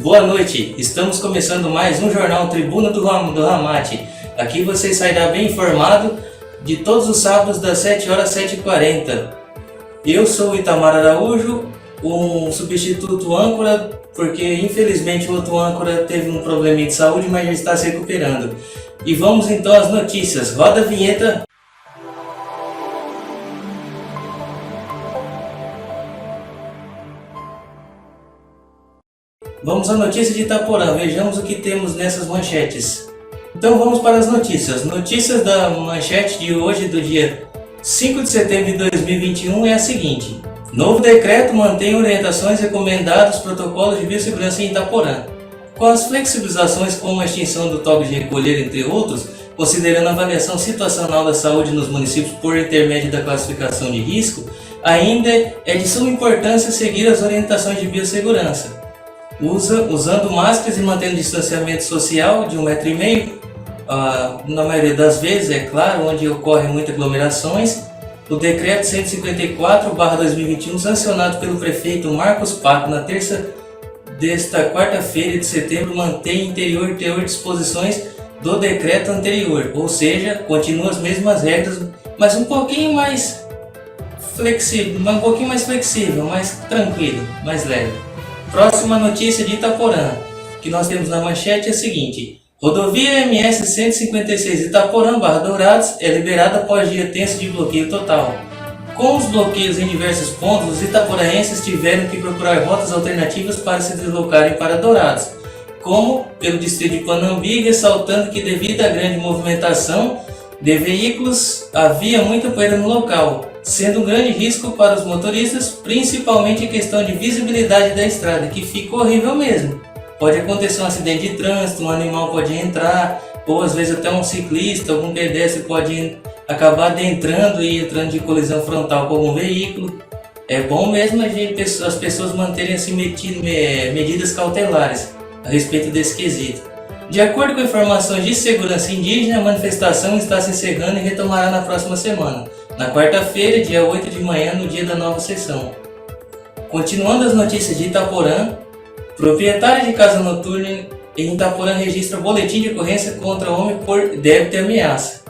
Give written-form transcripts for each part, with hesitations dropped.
boa noite. Estamos começando mais um jornal Tribuna do Ramate. Aqui você sairá bem informado de todos os sábados das 7 horas às 7h40. Eu sou o Itamar Araújo, um substituto âncora, porque infelizmente o outro âncora teve um probleminha de saúde, mas já está se recuperando. E vamos então às notícias. Roda a vinheta. Vamos à notícia de Itaporã, vejamos o que temos nessas manchetes. Então vamos para as notícias. Notícias da manchete de hoje, do dia 5 de setembro de 2021, é a seguinte. Novo decreto mantém orientações recomendadas protocolos de biossegurança em Itaporã. Com as flexibilizações como a extinção do toque de recolher, entre outros, considerando a avaliação situacional da saúde nos municípios por intermédio da classificação de risco, ainda é de suma importância seguir as orientações de biossegurança. Usando máscaras e mantendo distanciamento social de 1,5 m, na maioria das vezes, é claro, onde ocorrem muitas aglomerações. O decreto 154/2021, sancionado pelo prefeito Marcos Paco na terça desta quarta-feira de setembro, mantém teor disposições do decreto anterior, ou seja, continua as mesmas regras, mas um pouquinho mais flexível, mais tranquilo, mais leve. Próxima notícia de Itaporã, que nós temos na manchete, é a seguinte. Rodovia MS 156 Itaporã/Dourados é liberada após dia tenso de bloqueio total. Com os bloqueios em diversos pontos, os itaporaenses tiveram que procurar rotas alternativas para se deslocarem para Dourados, como pelo distrito de Panambi, ressaltando que devido à grande movimentação de veículos, havia muita poeira no local, sendo um grande risco para os motoristas, principalmente em questão de visibilidade da estrada, que fica horrível mesmo. Pode acontecer um acidente de trânsito, um animal pode entrar, ou às vezes até um ciclista, algum pedestre pode acabar adentrando e entrando de colisão frontal com algum veículo. É bom mesmo as pessoas manterem assim, medidas cautelares a respeito desse quesito. De acordo com informações de segurança indígena, a manifestação está se encerrando e retomará na próxima semana, na quarta-feira, dia 8 de manhã, no dia da nova sessão. Continuando as notícias de Itaporã, proprietário de casa noturna em Itaporã registra boletim de ocorrência contra homem por débito e ameaça.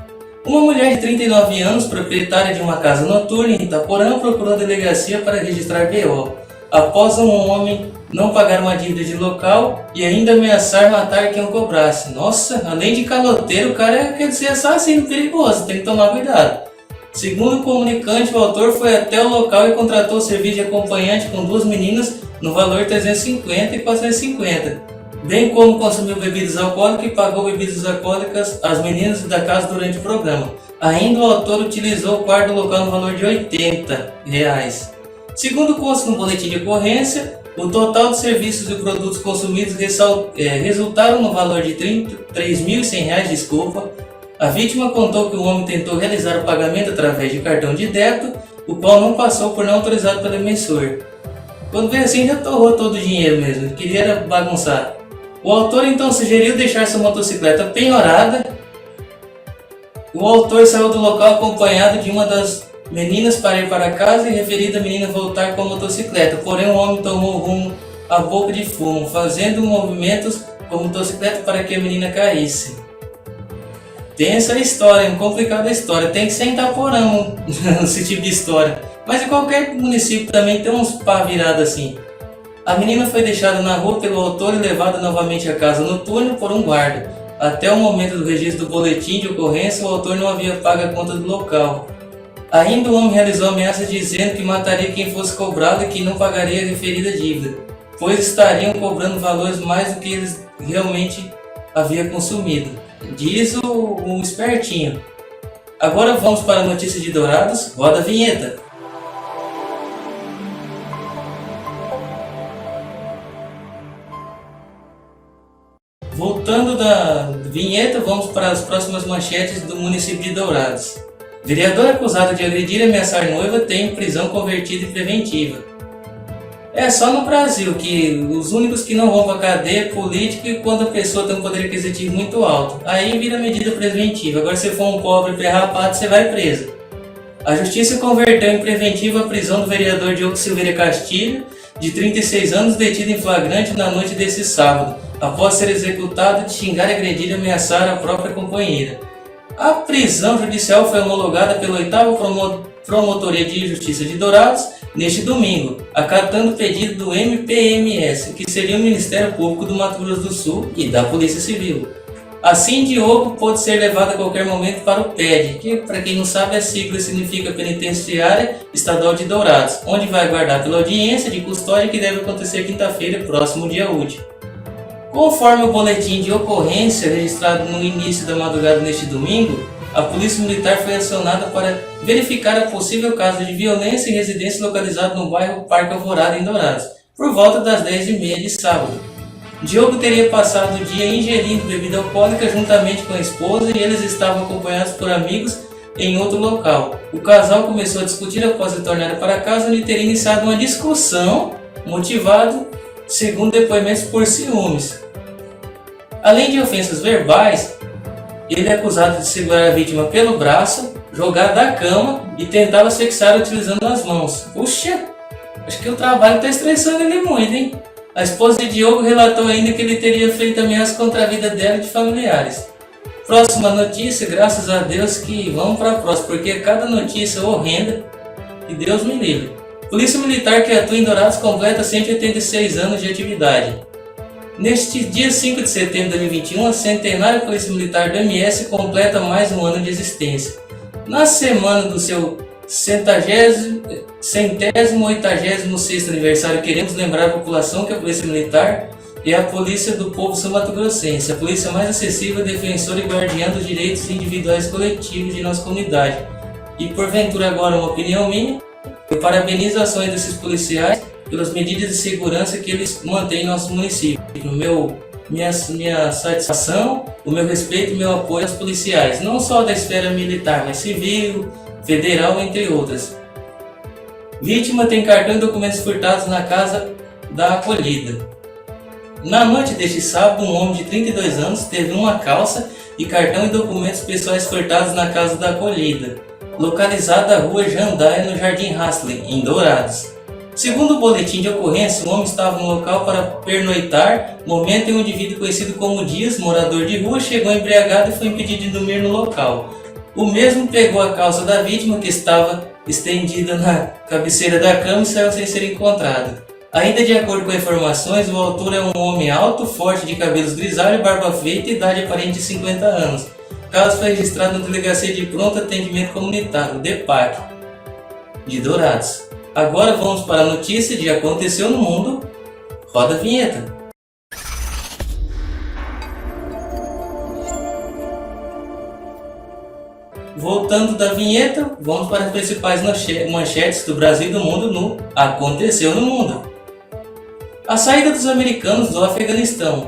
Uma mulher de 39 anos, proprietária de uma casa noturna em Itaporã, procurou a delegacia para registrar BO, após um homem não pagar uma dívida de local e ainda ameaçar matar quem o cobrasse. Nossa, além de caloteiro, o cara quer ser assassino perigoso, tem que tomar cuidado. Segundo o comunicante, o autor foi até o local e contratou o serviço de acompanhante com duas meninas no valor de 350 e 450, bem como consumiu bebidas alcoólicas e pagou bebidas alcoólicas às meninas da casa durante o programa. Ainda o autor utilizou o quarto do local no valor de R$80. Segundo consta no boletim de ocorrência, o total de serviços e produtos consumidos resultaram no valor de R$3.100. A vítima contou que o homem tentou realizar o pagamento através de cartão de débito, o qual não passou por não autorizado pelo emissor. Quando veio assim, já torrou todo o dinheiro mesmo, queria bagunçar. O autor então sugeriu deixar sua motocicleta penhorada. O autor saiu do local acompanhado de uma das meninas para ir para casa e referida menina voltar com a motocicleta, porém o homem tomou rumo à boca de fumo, fazendo movimentos com a motocicleta para que a menina caísse. Tem essa história, uma complicada história, tem que ser em Itaporã esse tipo de história, mas em qualquer município também tem uns pá virado assim. A menina foi deixada na rua pelo autor e levada novamente à casa noturna por um guarda. Até o momento do registro do boletim de ocorrência, o autor não havia pago a conta do local. Ainda o homem realizou ameaças dizendo que mataria quem fosse cobrado e que não pagaria a referida dívida, pois estariam cobrando valores mais do que eles realmente haviam consumido. Diz o espertinho. Agora vamos para a notícia de Dourados. Roda a vinheta. Voltando da vinheta, vamos para as próximas manchetes do município de Dourados. Vereador acusado de agredir e ameaçar noiva tem prisão convertida em preventiva. É só no Brasil que os únicos que não vão para a cadeia é político e quando a pessoa tem um poder aquisitivo muito alto. Aí vira medida preventiva. Agora se for um pobre pré-rapado, você vai preso. A justiça converteu em preventiva a prisão do vereador Diogo Silveira Castilho, de 36 anos, detido em flagrante na noite desse sábado, após ser executado de xingar, agredir e ameaçar a própria companheira. A prisão judicial foi homologada pela 8ª Promotoria de Justiça de Dourados neste domingo, acatando o pedido do MPMS, que seria o Ministério Público do Mato Grosso do Sul e da Polícia Civil. Assim, Diogo pode ser levado a qualquer momento para o PED, que, para quem não sabe, a sigla significa Penitenciária Estadual de Dourados, onde vai aguardar pela audiência de custódia que deve acontecer quinta-feira, próximo dia útil. Conforme o boletim de ocorrência registrado no início da madrugada neste domingo, a Polícia Militar foi acionada para verificar a possível caso de violência em residência localizada no bairro Parque Alvorada, em Dourados, por volta das 10h30 de sábado. Diogo teria passado o dia ingerindo bebida alcoólica juntamente com a esposa e eles estavam acompanhados por amigos em outro local. O casal começou a discutir após retornar para casa, onde teria iniciado uma discussão motivado, segundo depoimentos, por ciúmes. Além de ofensas verbais, ele é acusado de segurar a vítima pelo braço, jogar da cama e tentar asfixiar utilizando as mãos. Puxa, acho que o trabalho está estressando ele muito, hein? A esposa de Diogo relatou ainda que ele teria feito ameaças contra a vida dela e de familiares. Próxima notícia, graças a Deus que vamos para a próxima, porque cada notícia horrenda e Deus me livre. Polícia Militar que atua em Dourados completa 186 anos de atividade. Neste dia 5 de setembro de 2021, a centenária Polícia Militar do MS completa mais um ano de existência. Na semana do seu 186º aniversário, queremos lembrar a população que a Polícia Militar é a polícia do povo sul-mato-grossense, a polícia mais acessível, defensora e guardiã dos direitos individuais e coletivos de nossa comunidade. E porventura agora uma opinião minha, eu parabenizo as ações desses policiais pelas medidas de segurança que eles mantêm em nosso município. Minha satisfação, o meu respeito e o meu apoio aos policiais, não só da esfera militar, mas civil, federal, entre outras. Vítima tem cartão e documentos furtados na casa da acolhida. Na noite deste sábado, um homem de 32 anos teve uma calça e cartão e documentos pessoais furtados na casa da acolhida, localizada na rua Jandaia, no Jardim Hasley, em Dourados. Segundo o boletim de ocorrência, o homem estava no local para pernoitar, momento em que um indivíduo conhecido como Dias, morador de rua, chegou embriagado e foi impedido de dormir no local. O mesmo pegou a calça da vítima, que estava estendida na cabeceira da cama, e saiu sem ser encontrado. Ainda de acordo com informações, o autor é um homem alto, forte, de cabelos grisalhos, barba feita e idade aparente de 50 anos. O caso foi registrado na Delegacia de Pronto Atendimento Comunitário, DEPAC, de Dourados. Agora vamos para a notícia de Aconteceu no Mundo. Roda a vinheta. Voltando da vinheta, vamos para as principais manchetes do Brasil e do mundo no Aconteceu no Mundo. A saída dos americanos do Afeganistão,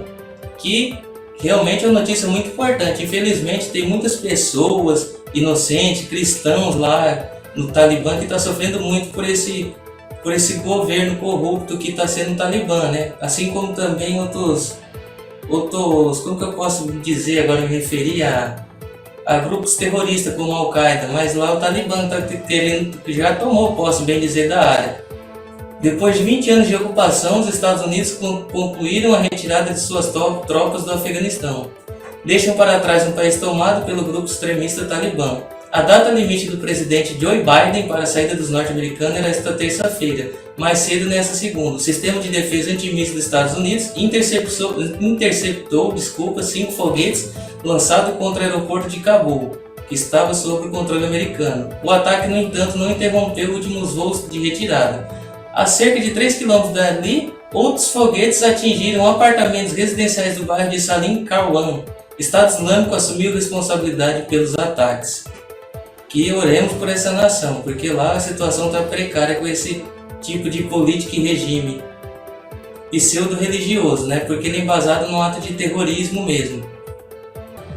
que realmente é uma notícia muito importante. Infelizmente tem muitas pessoas inocentes, cristãos lá no Talibã, que está sofrendo muito por esse governo corrupto que está sendo o Talibã, né? Assim como também outros, como que eu posso dizer agora, me referir a grupos terroristas como a Al-Qaeda, mas lá o Talibã já tomou posse, bem dizer, da área. Depois de 20 anos de ocupação, os Estados Unidos concluíram a retirada de suas tropas do Afeganistão. Deixam para trás um país tomado pelo grupo extremista Talibã. A data limite do presidente Joe Biden para a saída dos norte-americanos era esta terça-feira, mais cedo nessa segunda. O sistema de defesa antimíssil dos Estados Unidos interceptou 5 foguetes lançados contra o aeroporto de Cabul, que estava sob o controle americano. O ataque, no entanto, não interrompeu os últimos voos de retirada. A cerca de 3 km dali, outros foguetes atingiram apartamentos residenciais do bairro de Salim Karwan. O Estado Islâmico assumiu responsabilidade pelos ataques. Que oremos por essa nação, porque lá a situação está precária com esse tipo de política e regime pseudo-religioso, né? Porque ele é embasado num ato de terrorismo mesmo.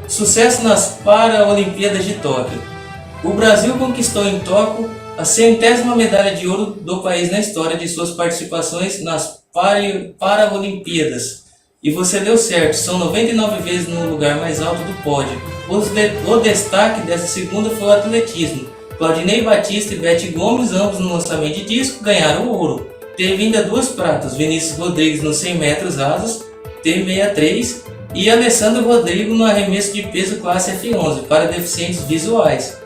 Sucesso nas Paralimpíadas de Tóquio. O Brasil conquistou em Tóquio a 100ª medalha de ouro do país na história de suas participações nas Paralimpíadas. E você deu certo, são 99 vezes no lugar mais alto do pódio. O destaque dessa segunda foi o atletismo. Claudinei Batista e Beth Gomes, ambos no lançamento de disco, ganharam ouro. teve ainda duas pratas, Vinícius Rodrigues nos 100 metros rasos, T63, e Alessandro Rodrigo no arremesso de peso classe F11 para deficientes visuais.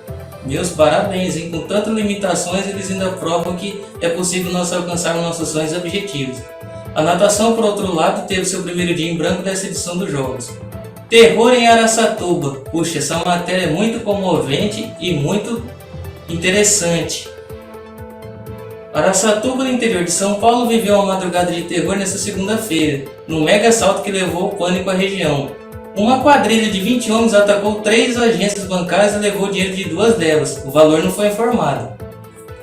Meus parabéns, hein? Com tantas limitações eles ainda provam que é possível nós alcançarmos nossos sonhos e objetivos. A natação, por outro lado, teve seu primeiro dia em branco dessa edição dos Jogos. Terror em Araçatuba. Puxa, essa matéria é muito comovente e muito interessante. Araçatuba, no interior de São Paulo, viveu uma madrugada de terror nesta segunda-feira, num mega assalto que levou pânico à região. Uma quadrilha de 20 homens atacou 3 agências bancárias e levou dinheiro de 2 delas. O valor não foi informado.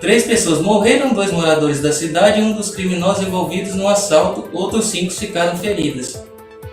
3 pessoas morreram, 2 moradores da cidade e um dos criminosos envolvidos no assalto, outros 5 ficaram feridos.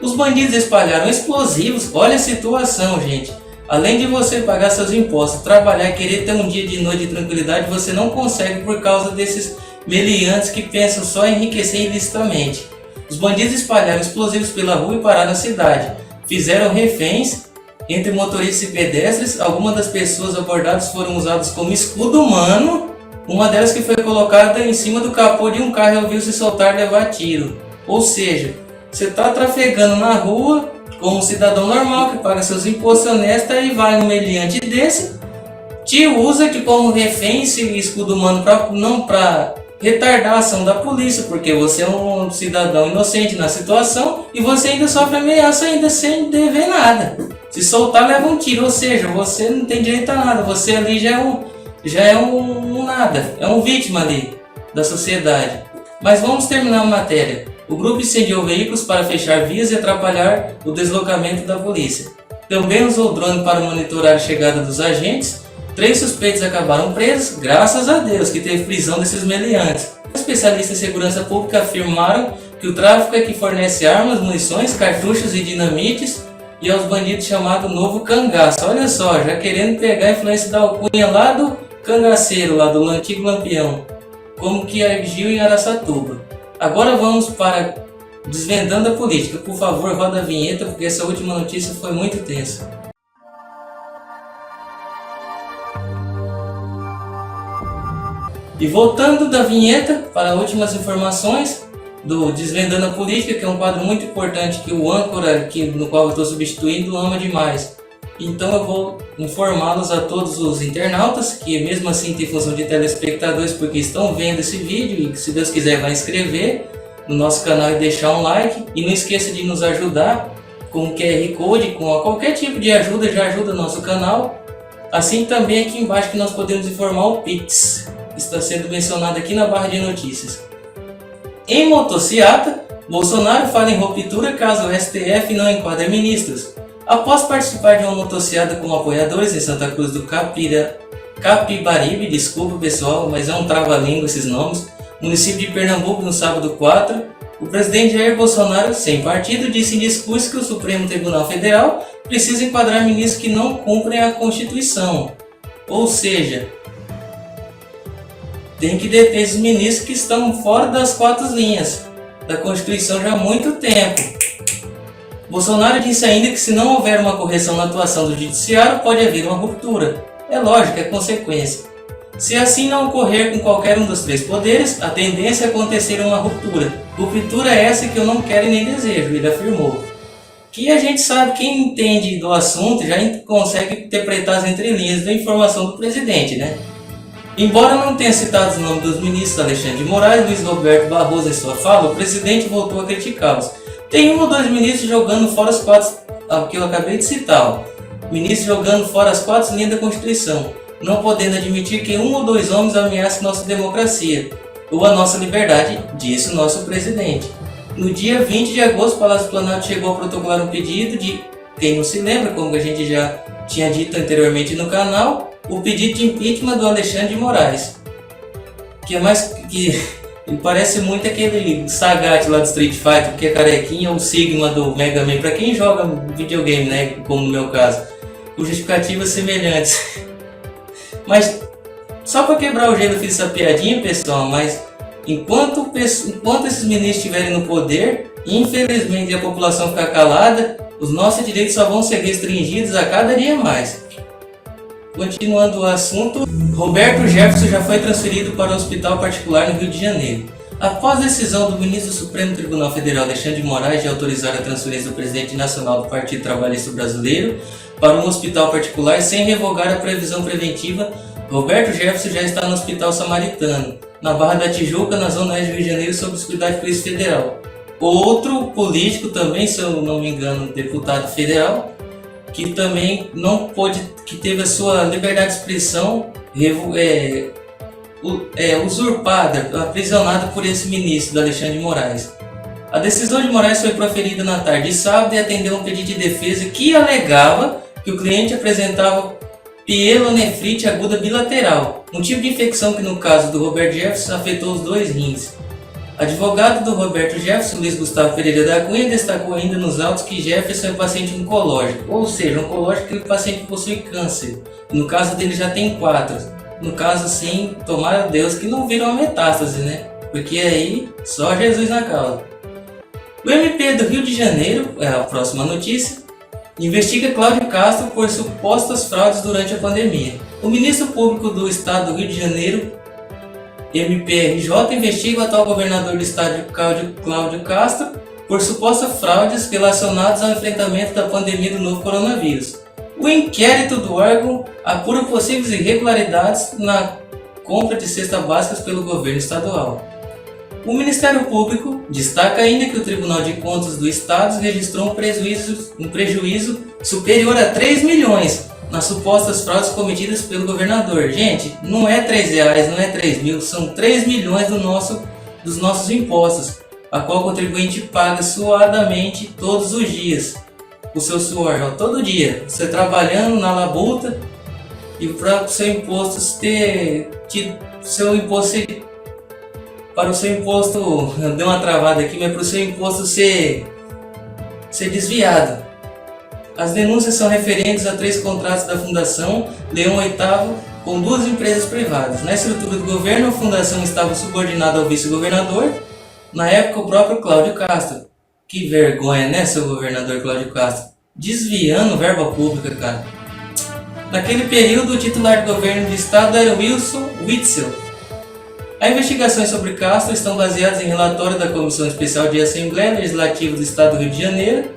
Os bandidos espalharam explosivos. Olha a situação, gente. Além de você pagar seus impostos, trabalhar e querer ter um dia de noite de tranquilidade, você não consegue por causa desses meliantes que pensam só em enriquecer ilicitamente. Os bandidos espalharam explosivos pela rua e pararam na cidade. Fizeram reféns entre motoristas e pedestres. Algumas das pessoas abordadas foram usadas como escudo humano. Uma delas que foi colocada em cima do capô de um carro e ouviu se soltar e levar tiro. Ou seja, você está trafegando na rua como um cidadão normal que paga seus impostos honestos e vai no meliante desse, te usa que como refém esse escudo humano não para retardar a ação da polícia, porque você é um cidadão inocente na situação e você ainda sofre ameaça ainda sem dever nada. Se soltar, leva um tiro, ou seja, você não tem direito a nada, você ali já é um nada, é um vítima ali da sociedade. Mas vamos terminar a matéria. O grupo incendiou veículos para fechar vias e atrapalhar o deslocamento da polícia. Também usou drone para monitorar a chegada dos agentes. 3 suspeitos acabaram presos, graças a Deus que teve prisão desses meliantes. Especialistas em segurança pública afirmaram que o tráfico é que fornece armas, munições, cartuchos e dinamites e aos bandidos chamado Novo Cangaço. Olha só, já querendo pegar a influência da alcunha lá do cangaceiro, lá do antigo Lampião, como que agiu em Araçatuba. Agora vamos para Desvendando a Política. Por favor, roda a vinheta, porque essa última notícia foi muito tensa. E voltando da vinheta para últimas informações do Desvendando a Política, que é um quadro muito importante que o âncora, no qual eu estou substituindo, ama demais. Então eu vou informá-los a todos os internautas, que mesmo assim tem função de telespectadores, porque estão vendo esse vídeo e se Deus quiser vai inscrever no nosso canal e deixar um like. E não esqueça de nos ajudar com o QR Code, com qualquer tipo de ajuda, já ajuda o nosso canal. Assim também aqui embaixo que nós podemos informar o Pix, que está sendo mencionado aqui na barra de notícias. Em motociata, Bolsonaro fala em ruptura caso o STF não enquadre ministros. Após participar de uma motociata com apoiadores em Santa Cruz do Capibaribe, desculpa pessoal, mas é um trava-língua esses nomes, município de Pernambuco, no sábado 4, o presidente Jair Bolsonaro, sem partido, disse em discurso que o Supremo Tribunal Federal precisa enquadrar ministros que não cumprem a Constituição. Ou seja, tem que deter esses ministros que estão fora das 4 linhas da Constituição já há muito tempo. Bolsonaro disse ainda que se não houver uma correção na atuação do judiciário, pode haver uma ruptura. É lógico, é consequência. Se assim não ocorrer com qualquer um dos 3 poderes, a tendência é acontecer uma ruptura. Ruptura é essa que eu não quero e nem desejo, ele afirmou. Que a gente sabe, quem entende do assunto já consegue interpretar as entrelinhas da informação do presidente, né? Embora não tenha citado os nomes dos ministros Alexandre de Moraes e Luiz Roberto Barroso em sua fala, o presidente voltou a criticá-los. Tem 1 ou 2 ministros jogando fora as 4, que eu acabei de citar, ministros jogando fora as 4 linhas da Constituição, não podendo admitir que 1 ou 2 homens ameacem nossa democracia ou a nossa liberdade, disse o nosso presidente. No dia 20 de agosto, o Palácio do Planalto chegou a protocolar um pedido de, quem não se lembra, como a gente já tinha dito anteriormente no canal, o pedido de impeachment do Alexandre de Moraes, que é mais que ele parece muito aquele Sagat lá do Street Fighter, que é carequinha, ou Sigma do Mega Man, para quem joga videogame, né, como no meu caso, com justificativas semelhantes. Mas, só para quebrar o gelo eu fiz essa piadinha, pessoal, mas enquanto esses ministros estiverem no poder, infelizmente a população ficar calada, os nossos direitos só vão ser restringidos a cada dia mais. Continuando o assunto, Roberto Jefferson já foi transferido para o hospital particular no Rio de Janeiro. Após a decisão do ministro do Supremo Tribunal Federal Alexandre de Moraes de autorizar a transferência do presidente nacional do Partido Trabalhista Brasileiro para um hospital particular sem revogar a previsão preventiva, Roberto Jefferson já está no Hospital Samaritano, na Barra da Tijuca, na Zona Oeste do Rio de Janeiro, sob os cuidados da Polícia Federal. Outro político também, se eu não me engano, deputado federal, que também não pôde, que teve a sua liberdade de expressão usurpada, aprisionada por esse ministro, do Alexandre de Moraes. A decisão de Moraes foi proferida na tarde de sábado e atendeu a um pedido de defesa que alegava que o cliente apresentava pielonefrite aguda bilateral, um tipo de infecção que no caso do Roberto Jefferson afetou os 2 rins. Advogado do Roberto Jefferson, Luiz Gustavo Pereira da Cunha, destacou ainda nos autos que Jefferson é paciente oncológico, ou seja, oncológico é o paciente que possui câncer. No caso dele já tem 4. No caso sim, tomara a Deus que não viram uma metástase, né? Porque aí só Jesus na causa. O MP do Rio de Janeiro, é a próxima notícia, investiga Cláudio Castro por supostas fraudes durante a pandemia. O ministro público do estado do Rio de Janeiro, MPRJ, investiga o atual governador do estado, Cláudio Castro, por supostas fraudes relacionadas ao enfrentamento da pandemia do novo coronavírus. O inquérito do órgão apura possíveis irregularidades na compra de cestas básicas pelo governo estadual. O Ministério Público destaca ainda que o Tribunal de Contas do Estado registrou um prejuízo superior a 3 milhões nas supostas fraudes cometidas pelo governador. Gente, não é R$3, não é 3 mil, são 3 milhões dos nossos impostos, a qual o contribuinte paga suadamente todos os dias. O seu suor, ó, todo dia, você trabalhando na labuta, e para o seu imposto para o seu imposto, deu uma travada aqui, mas para o seu imposto ser desviado. As denúncias são referentes a 3 contratos da Fundação Leão VIII com 2 empresas privadas. Na estrutura do governo, a fundação estava subordinada ao vice-governador, na época o próprio Cláudio Castro. Que vergonha, né, seu governador Cláudio Castro? Desviando verba pública, cara. Naquele período, o titular do governo do estado era Wilson Witzel. As investigações sobre Castro estão baseadas em relatório da Comissão Especial de Assembleia Legislativa do Estado do Rio de Janeiro,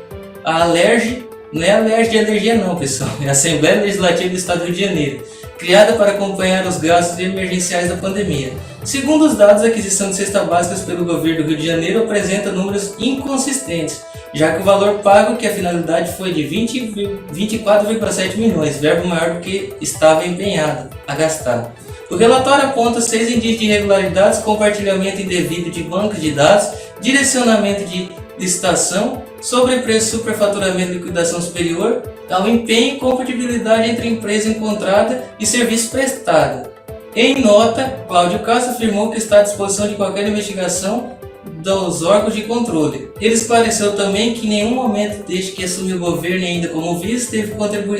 a ALERJ, não é ALERJ de alergia não, pessoal, é a Assembleia Legislativa do Estado do Rio de Janeiro, criada para acompanhar os gastos emergenciais da pandemia. Segundo os dados, a aquisição de cestas básicas pelo governo do Rio de Janeiro apresenta números inconsistentes, já que o valor pago, que a finalidade foi de 24,7 milhões, verbo maior do que estava empenhado a gastar. O relatório aponta 6 indícios de irregularidades: compartilhamento indevido de bancos de dados, direcionamento de licitação, sobrepreço, superfaturamento e liquidação superior ao empenho e compatibilidade entre empresa encontrada e serviço prestado. Em nota, Cláudio Castro afirmou que está à disposição de qualquer investigação dos órgãos de controle. Ele esclareceu também que em nenhum momento desde que assumiu o governo e ainda como vice teve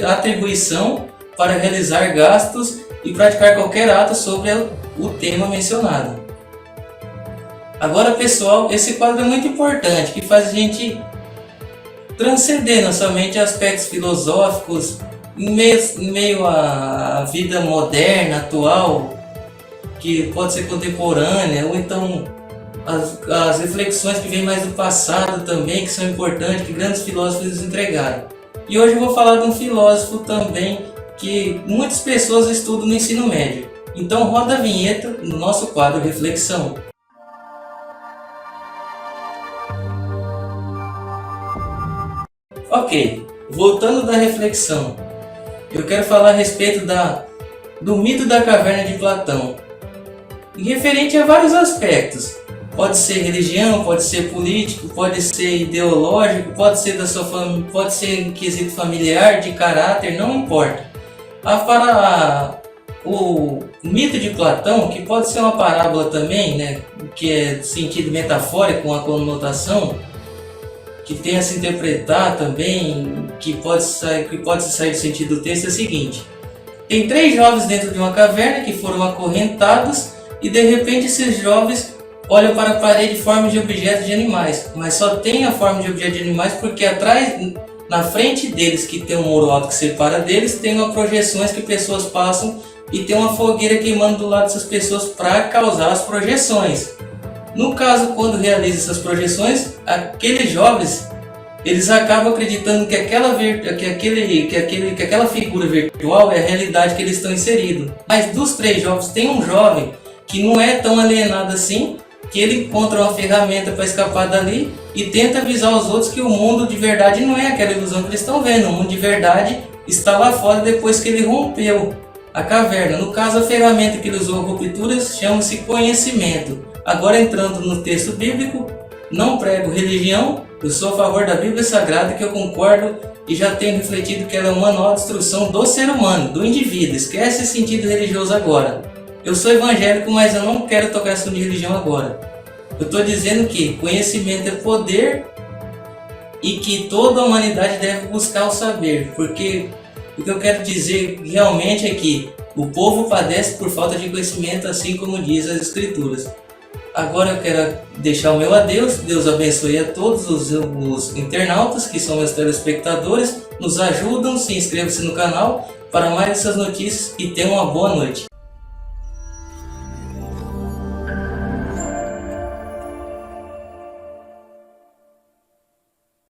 atribuição para realizar gastos e praticar qualquer ato sobre o tema mencionado. Agora, pessoal, esse quadro é muito importante, que faz a gente transcender não somente aspectos filosóficos em meio à vida moderna, atual, que pode ser contemporânea, ou então as reflexões que vêm mais do passado também, que são importantes, que grandes filósofos nos entregaram. E hoje eu vou falar de um filósofo também que muitas pessoas estudam no ensino médio. Então roda a vinheta no nosso quadro Reflexão. Ok, voltando da reflexão, eu quero falar a respeito do mito da caverna de Platão, e referente a vários aspectos. Pode ser religião, pode ser político, pode ser ideológico, pode ser da sua família, pode ser em quesito familiar, de caráter, não importa. O mito de Platão, que pode ser uma parábola também, né, que é sentido metafórico, com a conotação, que tem a se interpretar também, que pode sair do sentido do texto, é o seguinte: tem 3 jovens dentro de uma caverna que foram acorrentados e de repente esses jovens olham para a parede formas de objetos de animais, mas só tem a forma de objetos de animais porque atrás, na frente deles, que tem um muro alto que separa deles, tem uma projeções que pessoas passam e tem uma fogueira queimando do lado dessas pessoas para causar as projeções. No caso, quando realiza essas projeções, aqueles jovens eles acabam acreditando que aquela figura virtual é a realidade que eles estão inseridos. Mas dos 3 jovens, tem um jovem que não é tão alienado assim, que ele encontra uma ferramenta para escapar dali e tenta avisar os outros que o mundo de verdade não é aquela ilusão que eles estão vendo. O mundo de verdade está lá fora depois que ele rompeu a caverna. No caso, a ferramenta que ele usou a ruptura chama-se conhecimento. Agora, entrando no texto bíblico, não prego religião, eu sou a favor da Bíblia Sagrada, que eu concordo e já tenho refletido que ela é um manual de instrução do ser humano, do indivíduo. Esquece esse sentido religioso agora. Eu sou evangélico, mas eu não quero tocar assunto de religião agora. Eu estou dizendo que conhecimento é poder e que toda a humanidade deve buscar o saber, porque o que eu quero dizer realmente é que o povo padece por falta de conhecimento, assim como diz as Escrituras. Agora eu quero deixar o meu adeus. Deus abençoe a todos os internautas que são meus telespectadores. Nos ajudam, se inscreva-se no canal para mais essas notícias e tenham uma boa noite.